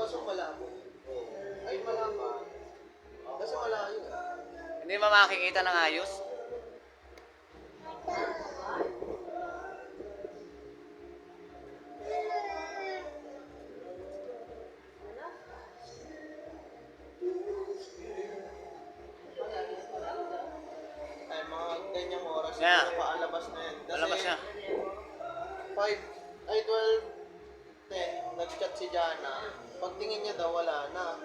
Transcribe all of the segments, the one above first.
Kaso malabo. Ay, malabo. Kasi malayo. Hindi ba makikita ng ayos? Ay, mga ganyang oras. Yeah. Siguro paalabas na yan. Kasi Malabas na. 5, ay 12, 10, nag-chat si Jana. Pagtingin niya daw, wala na.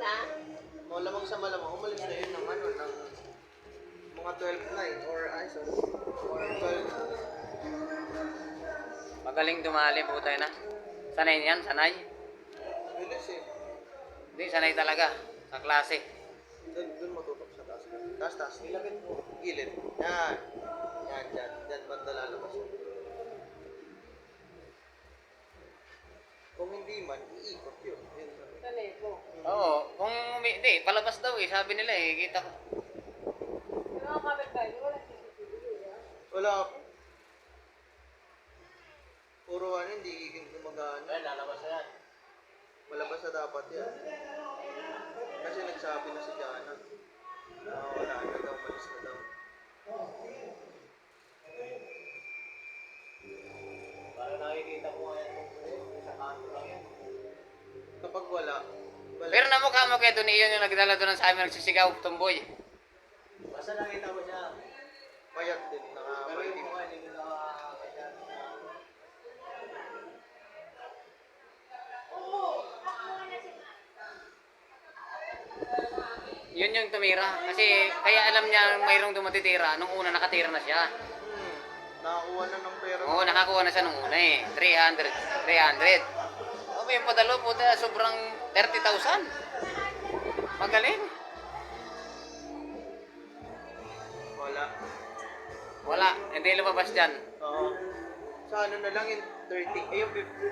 Malamang sa malamang, umalis na yun ng ano, ng mga 12-9 or ay, sorry, or 12. Magaling dumali po tayo na. Sanay niyan, sanay. Bilis eh. Hindi, sanay talaga. Sa klase. Doon matutok sa taas. Taas. Ilapit mo. Gilid. Yan. Yan, dyan. Dyan, banda lalabas. Kung hindi man, iikot yun. Yun. Oo, kung hindi, palabas daw eh. Sabi nila eh, kita ko. Wala. Puro ano, hindi gumagana. Ay, lalabas na yan. Malabas na dapat yan. Kasi nagsabi na si Jana. Wala na daw, malis na daw. Para nakikita ko ngayon sa kanto lang yan. Kapag wala, Pero namukha mo kaya doon iyon yung nagdala doon sa amin nagsisigaw, tumboy. basta nakita ko siya. Payat din, nakapaitim. Yun yung tumira. Kasi kaya alam niya mayroong dumatitira. Nung una nakatira na siya. Nakakuha na ng pera. Oo, nakakuha na siya nung una eh. 300. O, yung padalo po sobrang 30,000. Magaling. Wala. Wala, hindi lumabas dyan. Oo. Sa ano na lang yung 30, yung 50.